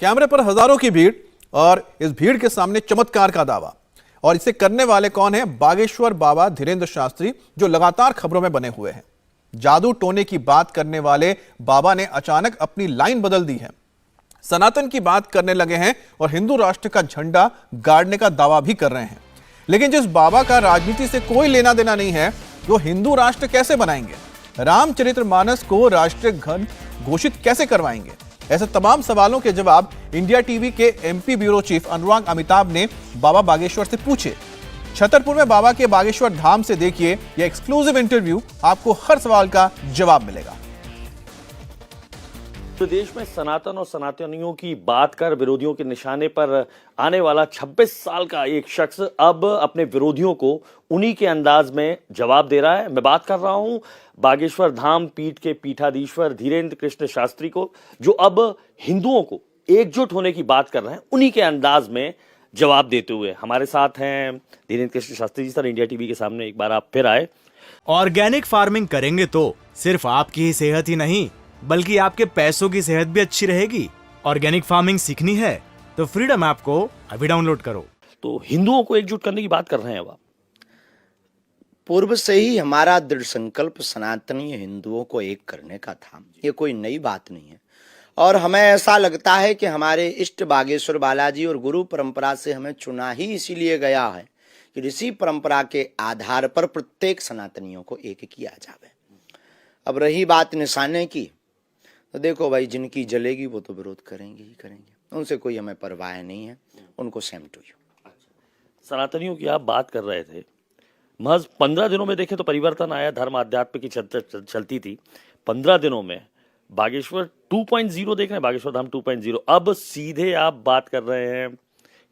कैमरे पर हजारों की भीड़ और इस भीड़ के सामने चमत्कार का दावा। और इसे करने वाले कौन है? बागेश्वर बाबा धीरेन्द्र शास्त्री, जो लगातार खबरों में बने हुए हैं। जादू टोने की बात करने वाले बाबा ने अचानक अपनी लाइन बदल दी है, सनातन की बात करने लगे हैं और हिंदू राष्ट्र का झंडा गाड़ने का दावा भी कर रहे हैं। लेकिन जिस बाबा का राजनीति से कोई लेना देना नहीं है, वो हिंदू राष्ट्र कैसे बनाएंगे? रामचरितमानस को राष्ट्रीय ग्रंथ घोषित कैसे करवाएंगे? ऐसे तमाम सवालों के जवाब इंडिया टीवी के एमपी ब्यूरो चीफ अनुराग अमिताभ ने बाबा बागेश्वर से पूछे। छतरपुर में बाबा के बागेश्वर धाम से देखिए यह एक्सक्लूसिव इंटरव्यू, आपको हर सवाल का जवाब मिलेगा। प्रदेश में सनातन और सनातनियों की बात कर विरोधियों के निशाने पर आने वाला 26 साल का एक शख्स अब अपने विरोधियों को उन्हीं के अंदाज में जवाब दे रहा है। मैं बात कर रहा हूं बागेश्वर धाम पीठ के पीठाधीश्वर धीरेन्द्र कृष्ण शास्त्री को, जो अब हिंदुओं को एकजुट होने की बात कर रहे हैं, उन्हीं के अंदाज में जवाब देते हुए हमारे साथ हैं Dhirendra Krishna Shastri ji. Sir, India TV के सामने एक बार आप फिर आए। ऑर्गेनिक फार्मिंग करेंगे तो सिर्फ आपकी ही सेहत ही नहीं बल्कि आपके पैसों की सेहत भी अच्छी रहेगी। ऑर्गेनिक फार्मिंग सीखनी है तो फ्रीडम ऐप को अभी डाउनलोड करो। तो हिंदुओं को एकजुट करने की बात कर रहे हैं अब आप। पूर्व से ही हमारा दृढ़ संकल्प सनातनी हिंदुओं को एक करने का था, ये कोई नई बात नहीं है। और हमें ऐसा लगता है कि हमारे इष्ट बागेश्वर बालाजी और गुरु परंपरा से हमें चुना ही इसीलिए गया है कि इसी परंपरा के आधार पर प्रत्येक सनातनियों को एक किया जावे। अब रही बात निशाने की, तो देखो भाई, जिनकी जलेगी वो तो विरोध करेंगे ही करेंगे, उनसे कोई हमें परवाह नहीं है, उनको सेम टू यू। सनातनियों की आप बात कर रहे थे, महज 15 दिनों में देखें तो परिवर्तन आया। धर्म आध्यात्म की चलती थी, 15 दिनों में बागेश्वर 2.0 देख रहे हैं, बागेश्वर धाम 2.0। अब सीधे आप बात कर रहे हैं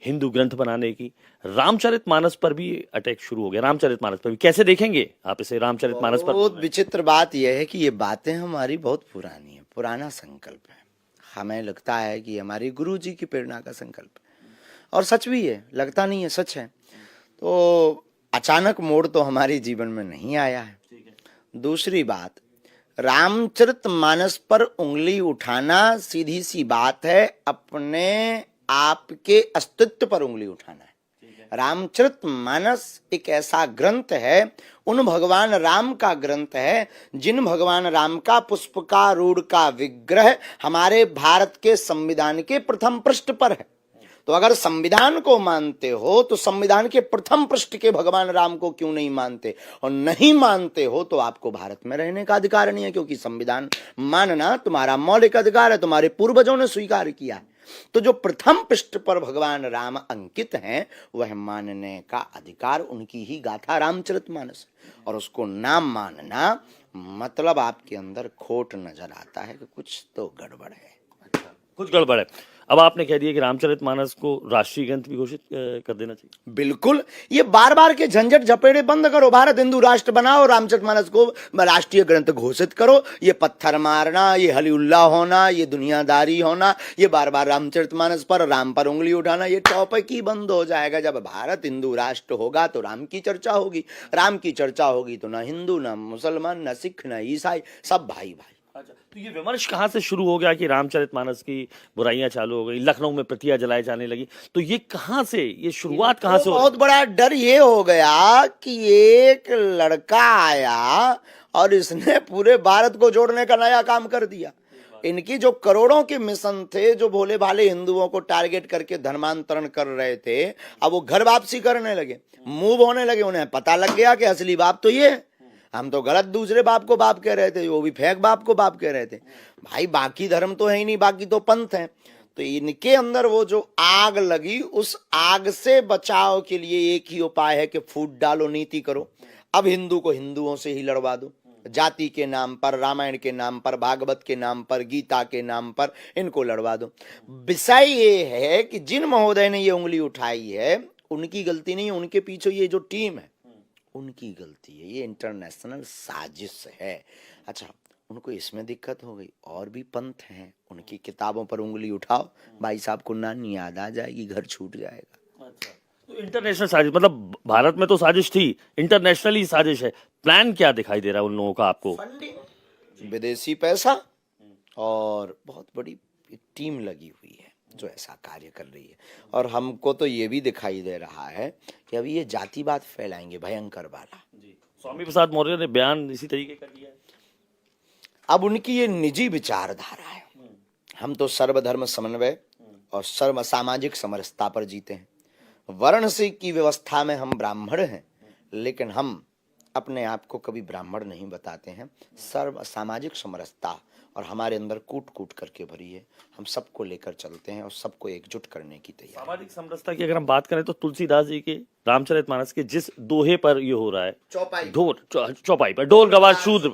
हिंदू ग्रंथ बनाने की। रामचरितमानस पर भी अटैक शुरू हो गया। रामचरितमानस पर भी कैसे देखेंगे आप इसे? रामचरितमानस पर बहुत विचित्र बात यह है कि ये बातें हमारी बहुत पुरानी है, पुराना संकल्प है। हमें लगता है कि हमारी गुरु जी की प्रेरणा का संकल्प है, और सच भी है, लगता नहीं है, सच है। तो अचानक मोड़ तो हमारे जीवन में नहीं आया है। दूसरी बात, रामचरितमानस पर उंगली उठाना सीधी सी बात है, अपने आपके अस्तित्व पर उंगली उठाना है। रामचरितमानस एक ऐसा ग्रंथ है, उन भगवान राम का ग्रंथ है जिन भगवान राम का पुष्पकारूढ़ का विग्रह हमारे भारत के संविधान के प्रथम पृष्ठ पर है। तो अगर संविधान को मानते हो तो संविधान के प्रथम पृष्ठ के भगवान राम को क्यों नहीं मानते? और नहीं मानते हो तो आपको भारत में रहने का अधिकार नहीं है, क्योंकि संविधान मानना तुम्हारा मौलिक अधिकार है, तुम्हारे पूर्वजों ने स्वीकार किया है। तो जो प्रथम पृष्ठ पर भगवान राम अंकित हैं, वह मानने का अधिकार उनकी ही गाथा रामचरितमानस, और उसको ना मानना मतलब आपके अंदर खोट नजर आता है कि कुछ तो गड़बड़ है। कुछ गड़बड़ है। अब आपने कह दिया कि रामचरितमानस को राष्ट्रीय ग्रंथ भी घोषित कर देना चाहिए। बिल्कुल, ये बार बार के झंझट झपेड़े बंद करो, भारत हिंदू राष्ट्र बनाओ, रामचरितमानस को राष्ट्रीय ग्रंथ घोषित करो। ये पत्थर मारना, ये हलीउल्लाह होना, ये दुनियादारी होना, ये बार बार रामचरितमानस पर, राम पर उंगली उठाना, ये टॉपिक ही बंद हो जाएगा। जब भारत हिंदू राष्ट्र होगा तो राम की चर्चा होगी, राम की चर्चा होगी तो ना हिंदू, ना मुसलमान, ना सिख, ना ईसाई, सब भाई भाई। अच्छा, तो ये विमर्श कहाँ से शुरू हो गया कि रामचरितमानस की बुराइयां चालू हो गई, लखनऊ में प्रतियां जलाई जाने लगी? तो ये कहाँ से, ये शुरुआत कहाँ से? बहुत बड़ा डर ये हो गया कि एक लड़का आया और इसने पूरे भारत को जोड़ने का नया काम कर दिया। इनकी जो करोड़ों के मिशन थे, जो भोले भाले हिंदुओं को टारगेट करके धर्मांतरण कर रहे थे, अब वो घर वापसी करने लगे, मूव होने लगे। उन्हें पता लग गया कि असली बाप तो ये है, हम तो गलत दूसरे बाप को बाप कह रहे थे, वो भी फेक बाप को बाप कह रहे थे। भाई बाकी धर्म तो है ही नहीं, बाकी तो पंथ है। तो इनके अंदर वो जो आग लगी, उस आग से बचाव के लिए एक ही उपाय है कि फूट डालो, नीति करो। अब हिंदू को हिंदुओं से ही लड़वा दो, जाति के नाम पर, रामायण के नाम पर, भागवत के नाम पर, गीता के नाम पर इनको लड़वा दो। विषय ये है कि जिन महोदय ने ये उंगली उठाई है, उनकी गलती नहीं है, उनके पीछे ये जो टीम है उनकी गलती है। ये इंटरनेशनल साजिश है। अच्छा, उनको इसमें दिक्कत हो गई, और भी पंथ हैं, उनकी किताबों पर उंगली उठाओ, भाई साहब को नानी याद आ जाएगी, घर छूट जाएगा। अच्छा, तो इंटरनेशनल साजिश, मतलब भारत में तो साजिश थी, इंटरनेशनली साजिश है। प्लान क्या दिखाई दे रहा है उन लोगों का आपको? विदेशी पैसा और बहुत बड़ी टीम लगी हुई है। जो ऐसा कार्य कर रही है। और हमको तो ये भी दिखाई दे रहा है कि अभी ये जातिवाद फैलाएंगे भयंकर वाला। स्वामी प्रसाद मौर्य ने बयान इसी तरीके का दिया है। अब उनकी ये निजी विचारधारा है। हम तो सर्वधर्म समन्वय और सर्व सामाजिक समरसता पर जीते हैं। वर्ण से की व्यवस्था में हम ब्राह्मण हैं, लेकिन हम अपने आप को कभी ब्राह्मण नहीं बताते हैं। सर्व सामाजिक समरसता और हमारे अंदर कूट कूट करके भरी है। हम सबको लेकर चलते हैं और सबको एकजुट करने की तैयारी। सामाजिक समरसता की अगर हम बात करें तो तुलसीदास जी के रामचरितमानस के जिस दोहे पर ये हो रहा है, चौपाई पर ढोल गवार शूद्र,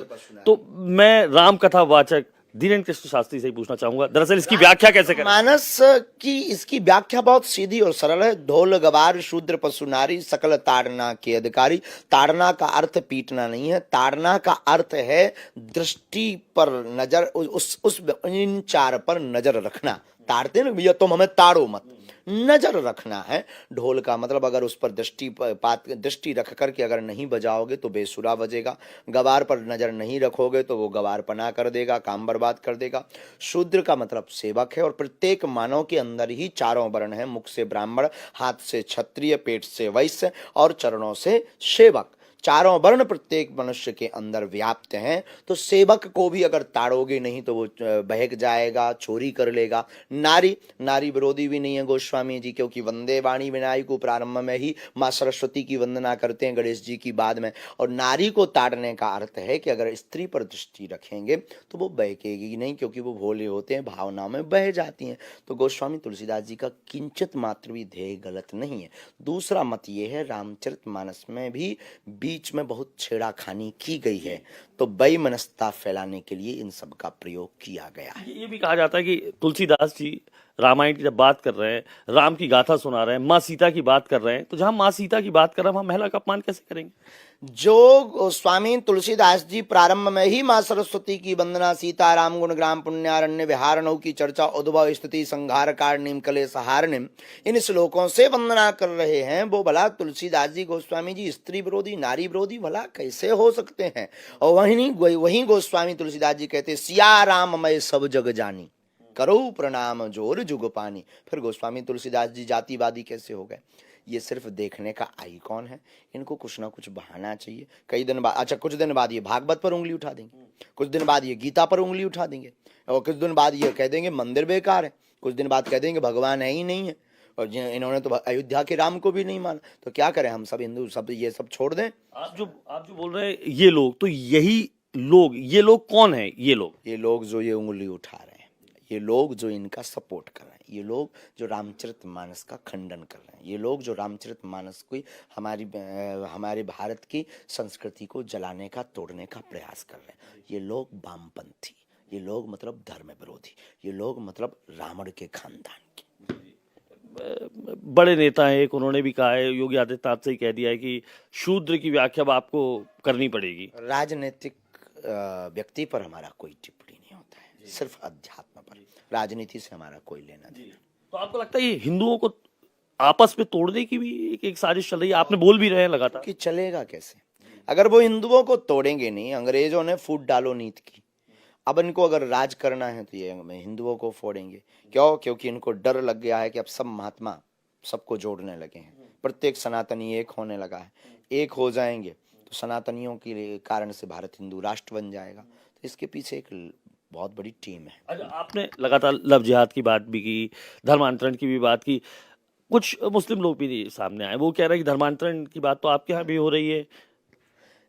तो मैं राम कथा वाचक धीरेन्द्र कृष्ण शास्त्री से ही पूछना चाहूंगा, दरअसल इसकी व्याख्या कैसे करें? मानस की इसकी व्याख्या बहुत सीधी और सरल है। ढोल गवार शूद्र पशु नारी सकल ताड़ना के अधिकारी। ताड़ना का अर्थ पीटना नहीं है, ताड़ना का अर्थ है दृष्टि पर नजर, उस इन चार पर नजर रखना। ताड़ते ना भैया, तुम हमें ताड़ो मत, नजर रखना है। ढोल का मतलब अगर उस पर दृष्टि रख करके अगर नहीं बजाओगे तो बेसुरा बजेगा। गवार पर नजर नहीं रखोगे तो वो गवार पना कर देगा, काम बर्बाद कर देगा। शूद्र का मतलब सेवक है और प्रत्येक मानव के अंदर ही चारों वर्ण है। मुख से ब्राह्मण, हाथ से क्षत्रिय, पेट से वैश्य और चरणों से सेवक। चारों वर्ण प्रत्येक मनुष्य के अंदर व्याप्त हैं। तो सेवक को भी अगर ताड़ोगे नहीं तो वो बहक जाएगा, चोरी कर लेगा। नारी विरोधी भी नहीं है गोस्वामी जी, क्योंकि वंदे वाणी विनायक को प्रारंभ में ही माँ सरस्वती की वंदना करते हैं, गणेश जी की बाद में। और नारी को ताड़ने का अर्थ है कि अगर स्त्री पर दृष्टि रखेंगे तो वो बहकेगी नहीं, क्योंकि वो भोले होते हैं, भावनाओं में बह जाती हैं। तो गोस्वामी तुलसीदास जी का किंचित मात्र भी ध्येय गलत नहीं है। दूसरा मत ये है, रामचरितमानस में भी बीच में बहुत छेड़ाखानी की गई है, तो बेमनस्ता फैलाने के लिए इन सब का प्रयोग किया गया है। ये भी कहा जाता है कि तुलसीदास जी रामायण की जब बात कर रहे हैं, राम की गाथा सुना रहे हैं, माँ सीता की बात कर रहे हैं, तो जहां माँ सीता की बात कर रहे हैं वहां महिला का अपमान कैसे करेंगे? जो स्वामी तुलसीदास जी प्रारंभ में ही माँ सरस्वती की वंदना, सीता राम गुण ग्राम पुण्यारण्य विहारणौ की चर्चा, उद्भव स्थिति संहार कारणिम कलेश हारणिम, इन श्लोकों से वंदना कर रहे हैं, वो भला तुलसीदास जी गोस्वामी जी स्त्री विरोधी, नारी विरोधी भला कैसे हो सकते हैं? और वहीं गोस्वामी तुलसीदास जी कहते सिया राम मैं सब जग जानी, करो प्रणाम जोर जुग पानी। फिर गोस्वामी तुलसीदास जी जातिवादी कैसे हो गए? ये सिर्फ देखने का आइकॉन है। इनको कुछ ना कुछ बहाना चाहिए। कुछ दिन बाद ये भागवत पर उंगली उठा देंगे, कुछ दिन बाद ये गीता पर उंगली उठा देंगे, और कुछ दिन बाद ये कह देंगे मंदिर बेकार है, कुछ दिन बाद कह देंगे भगवान है ही नहीं है। और इन्होंने तो अयोध्या के राम को भी नहीं माना, तो क्या करें हम सब हिंदू, सब ये सब छोड़ दें? आप जो बोल रहे हैं ये लोग, तो ये लोग कौन है? ये लोग जो ये उंगली उठा रहे हैं, ये लोग जो इनका सपोर्ट कर रहे हैं, ये लोग जो रामचरितमानस का खंडन कर रहे हैं, ये लोग जो रामचरितमानस को हमारे भारत की संस्कृति को जलाने का, तोड़ने का प्रयास कर रहे हैं, ये लोग वामपंथी, ये लोग मतलब धर्म विरोधी, ये लोग मतलब रावण के खानदान के बड़े नेता हैं। एक उन्होंने भी कहा है, योगी आदित्यनाथ से ही कह दिया है कि शूद्र की व्याख्या अब आपको करनी पड़ेगी। राजनीतिक व्यक्ति पर हमारा कोई टिप्पणी नहीं होता है, सिर्फ अध्यात्म पर। राजनीति से हमारा कोई लेना देना। तो आपको लगता है ये हिंदुओं को आपस में तोड़ने की भी एक साजिश चल रही है? आपने बोल भी रहे हैं लगातार कि चलेगा कैसे? अगर वो हिंदुओं को तोड़ेंगे नहीं, अंग्रेजों ने फूट डालो नीति की, अब इनको अगर राज करना है तो ये हिंदुओं को फोड़ेंगे। क्यों? क्योंकि इनको डर लग गया है कि अब सब महात्मा सबको जोड़ने लगे हैं, प्रत्येक सनातनी एक होने लगा है। एक हो जाएंगे तो सनातनियों के कारण से भारत हिंदू राष्ट्र बन जाएगा। तो इसके पीछे एक बहुत बड़ी टीम है। अच्छा, आपने लगातार लव जिहाद की बात भी की, धर्मांतरण की भी बात की। कुछ मुस्लिम लोग भी सामने आए, वो कह रहे हैं कि धर्मांतरण की बात तो आपके यहाँ भी हो रही है।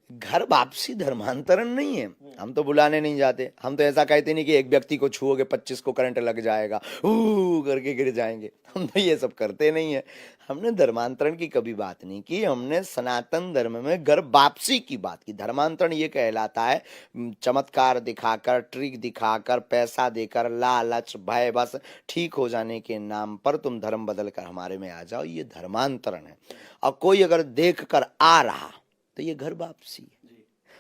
घर वापसी धर्मांतरण नहीं है। हम तो बुलाने नहीं जाते, हम तो ऐसा कहते नहीं कि एक व्यक्ति को छुओगे 25 को करंट लग जाएगा, करके गिर जाएंगे। हम तो ये सब करते नहीं है। हमने धर्मांतरण की कभी बात नहीं की, हमने सनातन धर्म में घर वापसी की बात की। धर्मांतरण ये कहलाता है चमत्कार दिखाकर, ट्रिक दिखाकर, पैसा देकर, लालच, भय, बस ठीक हो जाने के नाम पर तुम धर्म बदल कर हमारे में आ जाओ, ये धर्मांतरण है। और कोई अगर देख कर आ रहा तो ये घर वापसी है।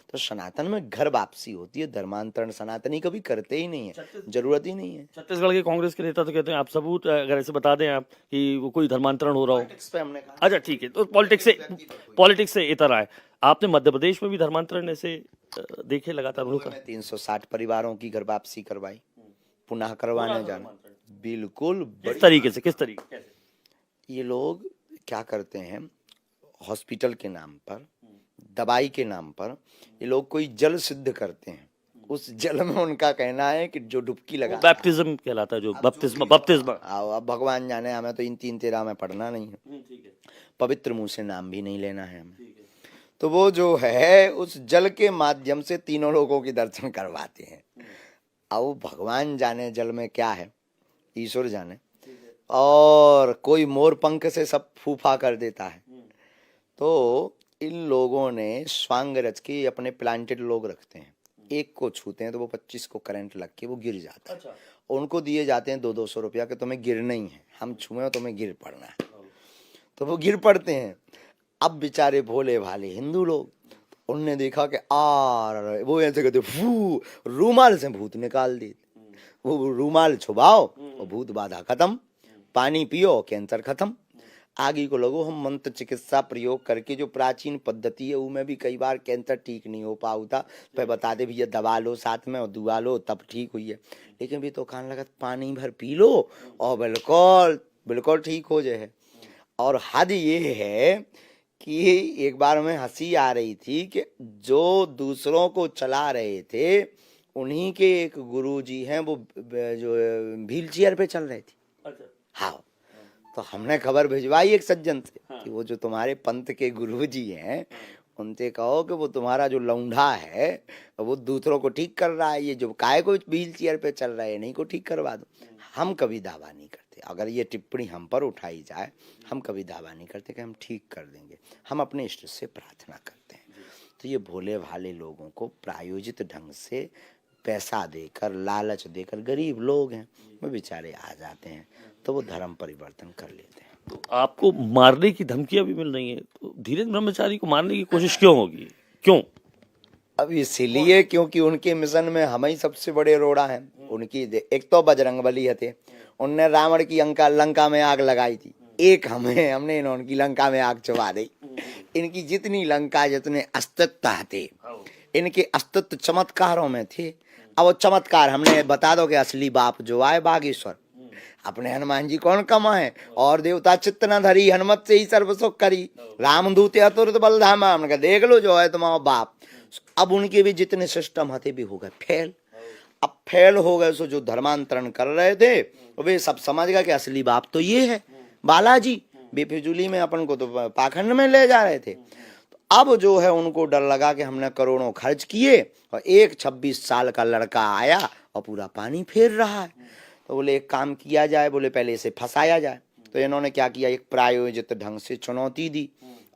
तो सनातन में घर वापसी होती है, धर्मांतरण सनातनी कभी करते ही नहीं है, जरूरत ही नहीं है। छत्तीसगढ़ के कांग्रेस के नेता तो कहते हैं आप सबूत अगर ऐसे बता दें आप कि वो कोई धर्मांतरण हो रहा हो। पे हमने कहा अच्छा ठीक है, तो पॉलिटिक्स से इतर आए। आपने मध्य प्रदेश में भी धर्मांतरण ऐसे देखे लगातार? 360 परिवारों की घर वापसी करवाई, पुनः करवाने जाना बिल्कुल किस तरीके से, किस तरीके से? ये लोग क्या करते हैं, हॉस्पिटल के नाम पर, दवाई के नाम पर ये लोग कोई जल सिद्ध करते हैं। उस जल में उनका कहना है कि जो डुबकी लगा, बैप्टिज्म कहलाता है, जो बपतिस्मा, बपतिस्मा। अब भगवान जाने, हमें तो इन 3-13 में पढ़ना नहीं है, ठीक है, पवित्र मुंह से नाम भी नहीं लेना है हमें। तो वो जो है उस जल के माध्यम से तीनों लोगों के दर्शन करवाते हैं। अब भगवान जाने जल में क्या है, ईश्वर जाने, और कोई मोर पंख से सब फूफा कर देता है। तो इन लोगों ने स्वांग रच के अपने प्लांटेड लोग रखते हैं, एक को छूते हैं तो वो 25 को करंट लग के वो गिर जाता है। उनको दिए जाते हैं 200-200 रुपया कि तुम्हें गिरना ही है, हम छुए हो तुम्हें गिर पड़ना है। तो वो गिर पड़ते हैं। अब बेचारे भोले भाले हिंदू लोग, उनने देखा कि वो ऐसे कहते फू, रूमाल से भूत निकाल देते। वो रूमाल छुपाओ और भूत बाधा खत्म, पानी पियो कैंसर खत्म। आगे को लगो हम मंत्र चिकित्सा प्रयोग करके जो प्राचीन पद्धति है उसमें भी कई बार कैंसर ठीक नहीं हो पाता, फिर बता दे भैया दवा लो साथ में और दुआ लो तब ठीक हुई है। लेकिन भी तो कान लगा पानी भर पी लो और बिल्कुल बिल्कुल ठीक हो जाए। और हद ये है कि एक बार में हंसी आ रही थी कि जो दूसरों को चला रहे थे उन्हीं के एक गुरुजी हैं, वो जो व्हील चेयर पे चल रहे थे। हाँ, तो हमने खबर भिजवाई एक सज्जन से कि वो जो तुम्हारे पंथ के गुरुजी हैं उनसे कहो कि वो तुम्हारा जो लौंडा है वो दूसरों को ठीक कर रहा है, ये जो काय को व्हील चेयर पे चल रहा है नहीं को ठीक करवा दो। हम कभी दावा नहीं करते, अगर ये टिप्पणी हम पर उठाई जाए हम कभी दावा नहीं करते कि हम ठीक कर देंगे, हम अपने इष्ट से प्रार्थना करते हैं। तो ये भोले भाले लोगों को प्रायोजित ढंग से पैसा देकर, लालच देकर, गरीब लोग हैं वो बेचारे आ जाते हैं तो वो धर्म परिवर्तन कर लेते हैं। तो आपको मारने की धमकियां भी मिल रही हैं, तो धीरेन्द्र ब्रह्मचारी को मारने की कोशिश क्यों होगी, क्यों? अब इसलिए क्योंकि उनके मिशन में हम ही सबसे बड़े रोड़ा हैं। उनकी एक तो बजरंगबली थे, उनने रावण की लंका में आग लगाई थी, एक हमने इनकी लंका में आग चबा दी। इनकी जितनी लंका जितने अस्तित्व थे, इनके अस्तित्व चमत्कारों में थे। अब वो चमत्कार हमने बता दो कि असली बाप जो आए बागेश्वर, अपने हनुमान जी कौन कमा है, और देवता चित्त न धरी, हनुमत से ही सर्व सुख करी, रामदूत अतुलित बलधामा। हमने कहा देख लो जो है तुम्हारा बाप। अब उनके भी जितने सिस्टम हथे भी हो गए फेल। अब फेल हो गए, सो जो धर्मांतरण कर रहे थे वे सब समझ गए कि असली बाप तो ये है बालाजी, बेफिजूली में अपन को तो पाखंड में ले जा रहे थे। अब जो है उनको डर लगा कि हमने करोड़ों खर्च किए और एक 26 साल का लड़का आया और पूरा पानी फेर रहा है। तो बोले एक काम किया जाए, बोले पहले इसे फंसाया जाए। तो इन्होंने क्या किया, एक प्रायोजित ढंग से चुनौती दी।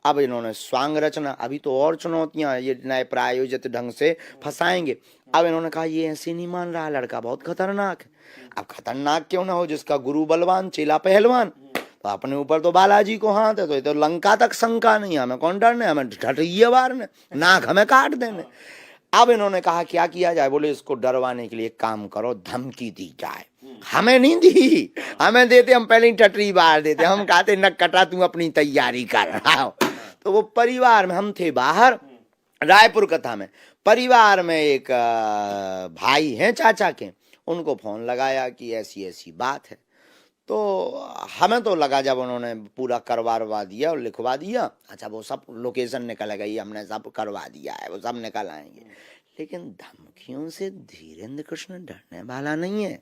अब इन्होंने स्वांग रचना, अभी तो और चुनौतियां, ये नए प्रायोजित ढंग से फंसाएंगे। अब इन्होंने कहा ये ऐसे नहीं मान रहा, लड़का बहुत खतरनाक है। अब खतरनाक क्यों ना हो, जिसका गुरु बलवान चेला पहलवान, तो अपने ऊपर तो बालाजी को हाथ है, तो ये तो लंका तक शंका नहीं, हमें कौन डरने, हमें ढटैया मारने, नाक हमें काट देने। अब इन्होंने कहा क्या किया जाए, बोले इसको डरवाने के लिए एक काम करो, धमकी दी जाए। हमें नहीं दी, हमें देते हम पहले ही टटरी बार देते, हम कहते न कटा तू अपनी तैयारी कर। तो वो परिवार में हम थे बाहर रायपुर कथा में, परिवार में एक भाई हैं चाचा के, उनको फोन लगाया कि ऐसी ऐसी बात है। तो हमें तो लगा जब उन्होंने पूरा करवा दिया और लिखवा दिया, अच्छा वो सब लोकेशन निकल गई, हमने सब करवा दिया है, वो सब निकल आएंगे। लेकिन धमकियों से धीरेन्द्र कृष्ण डरने वाला नहीं है।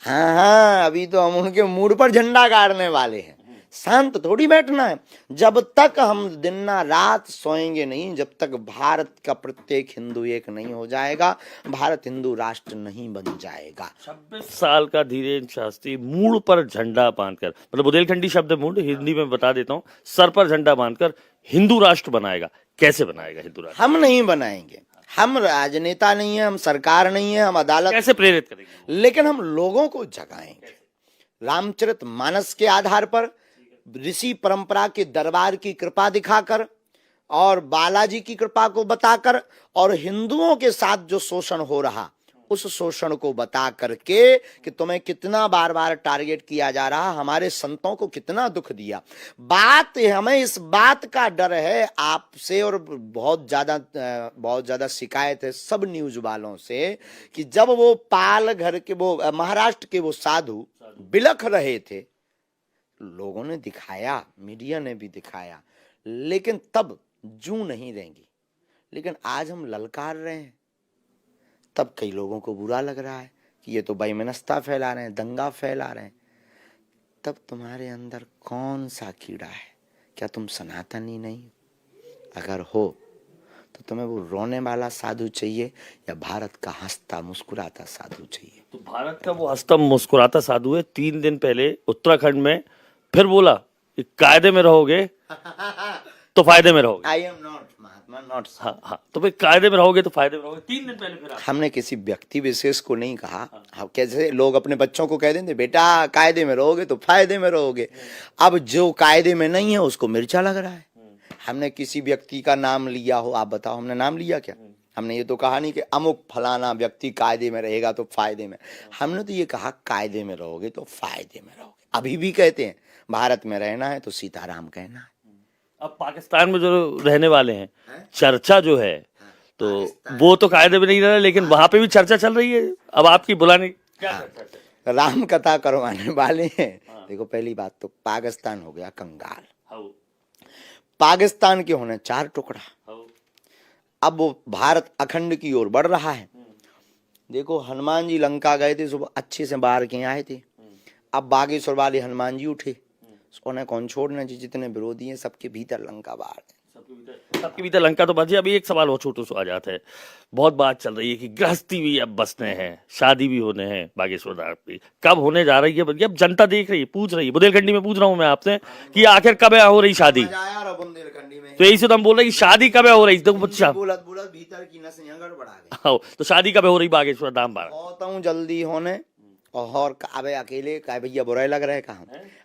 हाँ, अभी तो हम उनके मूड पर झंडा गाड़ने वाले हैं, शांत थोड़ी बैठना है। जब तक हम दिन ना रात सोएंगे नहीं, जब तक भारत का प्रत्येक हिंदू एक नहीं हो जाएगा, भारत हिंदू राष्ट्र नहीं बन जाएगा। 26 साल का धीरेन्द्र शास्त्री मूड पर झंडा बांधकर, मतलब बुंदेलखंडी शब्द मूड, हिंदी में बता देता हूँ, सर पर झंडा बांधकर हिंदू राष्ट्र बनाएगा। कैसे बनाएगा हिंदू राष्ट्र? हम नहीं बनाएंगे, हम राजनेता नहीं है, हम सरकार नहीं है, हम अदालत। कैसे प्रेरित करेंगे? लेकिन हम लोगों को जगाएंगे रामचरित मानस के आधार पर, ऋषि परंपरा के दरबार की कृपा दिखाकर और बालाजी की कृपा को बताकर, और हिंदुओं के साथ जो शोषण हो रहा उस शोषण को बता करके कि तुम्हें कितना बार बार टारगेट किया जा रहा, हमारे संतों को कितना दुख दिया। बात हमें इस बात का डर है आपसे, और बहुत ज्यादा शिकायत है सब न्यूज वालों से कि जब वो पाल घर के, वो महाराष्ट्र के वो साधु बिलख रहे थे, लोगों ने दिखाया, मीडिया ने भी दिखाया, लेकिन तब जूं नहीं रहेंगी। लेकिन आज हम ललकार रहे हैं, तब कई लोगों को बुरा लग रहा है कि ये तो बेमनस्ता फैला रहे हैं, दंगा फैला रहे हैं। तब तुम्हारे अंदर कौन सा कीड़ा है? क्या तुम सनातनी नहीं? अगर हो तो तुम्हें वो रोने वाला साधु चाहिए या भारत का हंसता मुस्कुराता साधु चाहिए? तो भारत का वो हंसता मुस्कुराता साधु है। 3 दिन पहले उत्तराखंड में फिर बोला कि कायदे में रहोगे तो फायदे में रहोगे। I am not Mahatma, not. हाँ, तो भाई कायदे में रहोगे तो फायदे में रहोगे। 3 दिन पहले फिर हमने किसी व्यक्ति विशेष को नहीं कहा। हम कैसे लोग अपने बच्चों को कह देंगे बेटा कायदे में रहोगे तो फायदे में रहोगे। अब जो कायदे में नहीं है उसको मिर्चा लग रहा है। हमने किसी व्यक्ति का नाम लिया हो, आप बताओ हमने नाम लिया क्या? हमने ये तो कहा नहीं कि अमुक फलाना व्यक्ति कायदे में रहेगा तो फायदे में। हमने तो ये कहा कायदे में रहोगे तो फायदे में रहोगे। अभी भी कहते हैं भारत में रहना है तो सीताराम कहना है। अब पाकिस्तान में जो रहने वाले हैं, चर्चा जो है तो वो तो कायदे में नहीं रह रहा, लेकिन वहां पे भी चर्चा चल रही है। अब आपकी बुलाने क्या चर्चा है? राम कथा करवाने वाले हैं। देखो पहली बात तो पाकिस्तान हो गया कंगाल। पाकिस्तान के होने 4 टुकड़ा। अब वो भारत अखंड की ओर बढ़ रहा है। देखो हनुमान जी लंका गए थे, सुबह अच्छे से बाहर के आए थे। अब बागेश्वर वाले हनुमान जी उठे, उन्हें कौन छोड़ना जी? जितने विरोधी हैं सबके भीतर लंका बाहर है। सबके भीतर लंका तो बची। अभी एक सवाल और छोटू सा आ जाता है। बहुत बात चल रही है कि गृहस्थी भी अब बसने हैं, शादी भी होने हैं बागेश्वर धाम की। कब होने जा रही है? अब जनता देख रही है, पूछ रही है। बुंदेलखंडी में पूछ रहा हूँ मैं आपसे कि आखिर कब हो रही शादी? तो यही से तो हम बोल रहे हैं कि शादी कब हो रही? देखो बोलत भीतर की नसें गड़बड़ा गई। तो शादी कब हो रही बागेश्वर धाम बार? कहता हूँ जल्दी होने। और अबे अकेले का भैया बुराई लग रहे कहा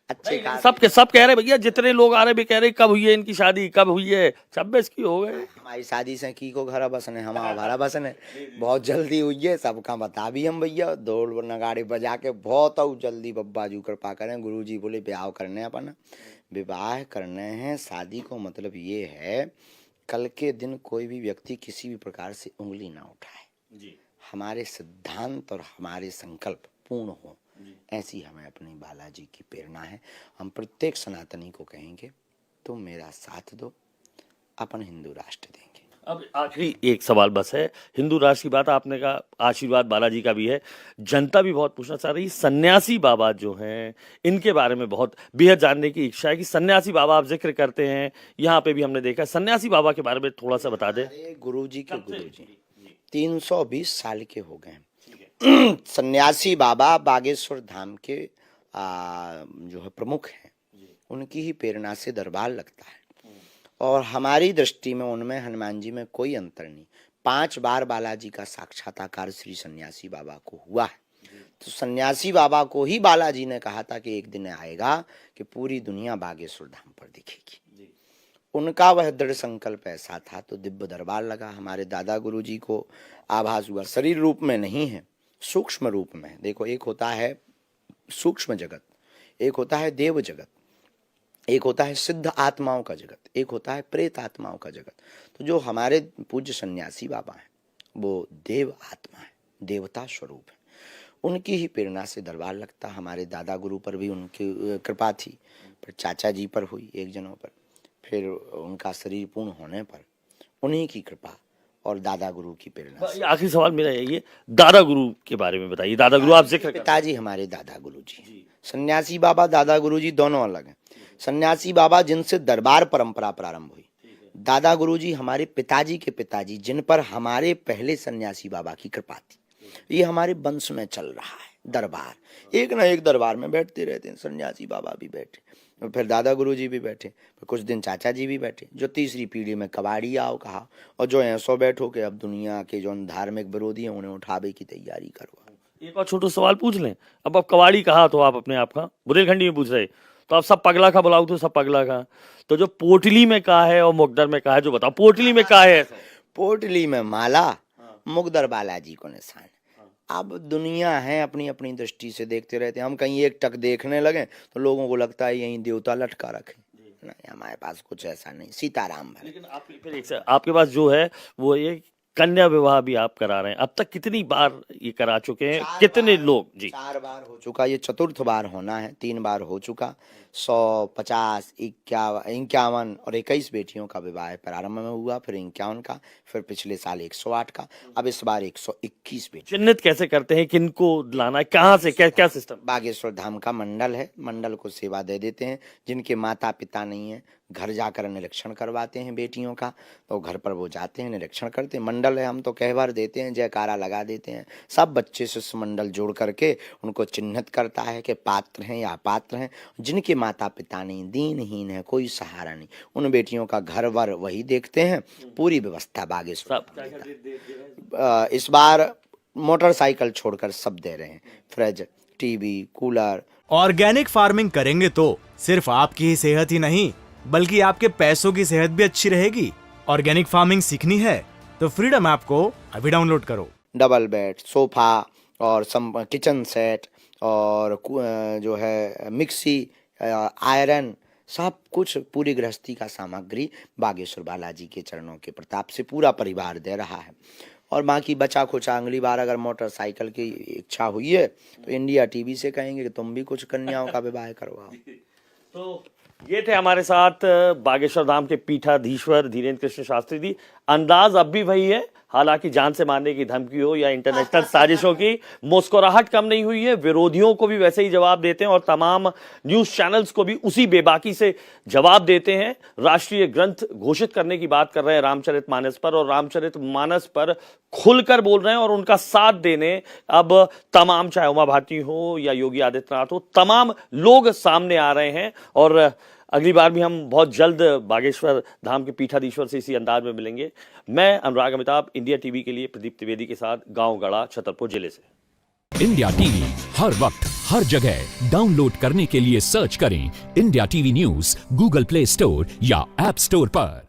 अच्छे सब कह रहे भैया, जितने लोग आ रहे भी कह रहे कब हुई है इनकी शादी, कब हुई है? 26 की हो गए। हमारी शादी से की को घर बसने, हमारा घर बसने बहुत जल्दी हुई है। सबका बता भी हम भैया दौड़ नगाड़े बजा के बहुत जल्दी बब्बा जू कृपा करें। गुरु जी बोले ब्याह करने अपन विवाह करने हैं। शादी को मतलब ये है कल के दिन कोई भी व्यक्ति किसी भी प्रकार से उंगली ना उठाए, हमारे सिद्धांत और हमारे संकल्प पूर्ण हो, ऐसी हमें अपनी बालाजी की प्रेरणा है। हम प्रत्येक सनातनी को कहेंगे तुम मेरा साथ दो, अपन हिंदू राष्ट्र देंगे। अब आखिरी एक सवाल बस है। हिंदू राष्ट्र की बात आपने कहा, आशीर्वाद बालाजी का भी है। जनता भी बहुत पूछना चाह रही है, सन्यासी बाबा जो हैं इनके बारे में बहुत बेहद जानने की इच्छा है कि सन्यासी बाबा आप जिक्र करते हैं, यहाँ पे भी हमने देखा। सन्यासी बाबा के बारे में थोड़ा सा बता दें। गुरुजी के गुरुजी 320 साल के हो गए। सन्यासी बाबा बागेश्वर धाम के जो है प्रमुख हैं, उनकी ही प्रेरणा से दरबार लगता है। और हमारी दृष्टि में उनमें हनुमान जी में कोई अंतर नहीं। 5 बार बालाजी का साक्षात्कार श्री सन्यासी बाबा को हुआ है। तो सन्यासी बाबा को ही बालाजी ने कहा था कि एक दिन आएगा कि पूरी दुनिया बागेश्वर धाम पर दिखेगी। उनका वह दृढ़ संकल्प ऐसा था तो दिव्य दरबार लगा। हमारे दादा गुरु जी को आभास हुआ, शरीर रूप में नहीं है, सूक्ष्म रूप में। देखो एक होता है सूक्ष्म जगत, एक होता है देव जगत, एक होता है सिद्ध आत्माओं का जगत, एक होता है प्रेत आत्माओं का जगत। तो जो हमारे पूज्य सन्यासी बाबा हैं वो देव आत्मा है, देवता स्वरूप है। उनकी ही प्रेरणा से दरबार लगता। हमारे दादा गुरु पर भी उनकी कृपा थी, पर चाचा जी पर हुई एक जनों पर, फिर उनका शरीर पूर्ण होने पर उन्हीं की कृपा और दादा गुरु की प्रेरणा से। आखिरी सवाल मेरा यही है, दादा गुरु के बारे में बताइए। दादा गुरु आप जिक्र पिताजी हमारे दादा गुरु जी। सन्यासी बाबा दादा गुरु जी दोनों अलग हैं। सन्यासी बाबा जिनसे दरबार परंपरा प्रारंभ हुई, दादा गुरु जी हमारे पिताजी के पिताजी, जिन पर हमारे पहले सन्यासी बाबा की कृपा थी। ये हमारे वंश में चल रहा है दरबार। एक ना एक दरबार में बैठते रहते हैं। सन्यासी बाबा भी बैठे, फिर दादा गुरु जी भी बैठे, फिर कुछ दिन चाचा जी भी बैठे। जो तीसरी पीढ़ी में कबाड़ी आओ कहा, और जो ऐसो बैठो कि अब दुनिया के जो धार्मिक विरोधी हैं उन्हें उठावे की तैयारी करो। एक और छोटा सवाल पूछ लें। अब कबाड़ी कहा तो आप अपने आप का बुंदेलखंडी में पूछ रहे, तो आप सब पगला का बुलाओ तो सब पगला का। तो जो पोटली में कहा है और मुकदर में कहा है, जो बताओ पोटली में कहा है? पोटली में माला, मुकदर बालाजी को निशान। अब दुनिया है अपनी अपनी दृष्टि से देखते रहते हैं। हम कहीं एक टक देखने लगे तो लोगों को लगता है यहीं देवता लटका रखे। नहीं, हमारे पास कुछ ऐसा नहीं, सीताराम है। लेकिन फिर आपके पास जो है वो ये कन्या विवाह भी आप करा रहे हैं, अब तक कितनी बार ये करा चुके हैं, कितने लोग? जी, 4 बार हो चुका, ये चतुर्थ बार होना है। 3 बार हो चुका। 100, 50, 51 और 21 बेटियों का विवाह प्रारंभ में हुआ, फिर 51 का, फिर पिछले साल 108 का, अब इस बार 121 बेटी। चिन्हित कैसे करते हैं, किनको लाना है, कहाँ से, क्या क्या सिस्टम? बागेश्वर धाम का मंडल है, मंडल को सेवा दे देते हैं। जिनके माता पिता नहीं है, घर जाकर निरीक्षण करवाते हैं बेटियों का, तो घर पर वो जाते हैं, निरीक्षण करते हैं। मंडल है, हम तो कहवार देते हैं, जयकारा लगा देते हैं। सब बच्चे से उस मंडल जोड़ करके उनको चिन्हित करता है कि पात्र हैं या अपात्र हैं। जिनके माता पिता नहीं, दीनहीन है, कोई सहारा नहीं, उन बेटियों का घर वर वही देखते हैं। पूरी व्यवस्था बागेश्वर इस बार मोटरसाइकिल छोड़कर सब दे रहे हैं, fridge, TV, cooler. Organic farming करेंगे तो सिर्फ आपकी ही सेहत ही नहीं बल्कि आपके पैसों की सेहत भी अच्छी रहेगी। ऑर्गेनिक फार्मिंग सीखनी है तो फ्रीडम ऐप को अभी डाउनलोड करो। डबल बेड, सोफा और किचन सेट और जो है मिक्सी, आयरन, सब कुछ पूरी गृहस्थी का सामग्री बागेश्वर बालाजी के चरणों के प्रताप से पूरा परिवार दे रहा है। और बाकी बचा खुचा अगली बार अगर मोटरसाइकिल की इच्छा हुई है तो इंडिया टीवी से कहेंगे कि तुम भी कुछ कन्याओं का विवाह करवाओ। तो ये थे हमारे साथ बागेश्वर धाम के पीठाधीश्वर धीरेन्द्र कृष्ण शास्त्री जी। अंदाज अब भी वही है, हालांकि जान से मारने की धमकी हो या इंटरनेशनल साजिशों की, मुस्कुराहट कम नहीं हुई है। विरोधियों को भी वैसे ही जवाब देते हैं और तमाम न्यूज चैनल्स को भी उसी बेबाकी से जवाब देते हैं। राष्ट्रीय ग्रंथ घोषित करने की बात कर रहे हैं रामचरितमानस पर, और रामचरितमानस पर खुलकर बोल रहे हैं और उनका साथ देने अब तमाम, चाहे उमा भारती हो या योगी आदित्यनाथ हो, तमाम लोग सामने आ रहे हैं। और अगली बार भी हम बहुत जल्द बागेश्वर धाम के पीठाधीश्वर से इसी अंदाज में मिलेंगे। मैं अनुराग अमिताभ, इंडिया टीवी के लिए प्रदीप त्रिवेदी के साथ, गांव गढ़ा, छतरपुर जिले से। इंडिया टीवी हर वक्त हर जगह डाउनलोड करने के लिए सर्च करें India TV news Google play store या ऐप स्टोर पर।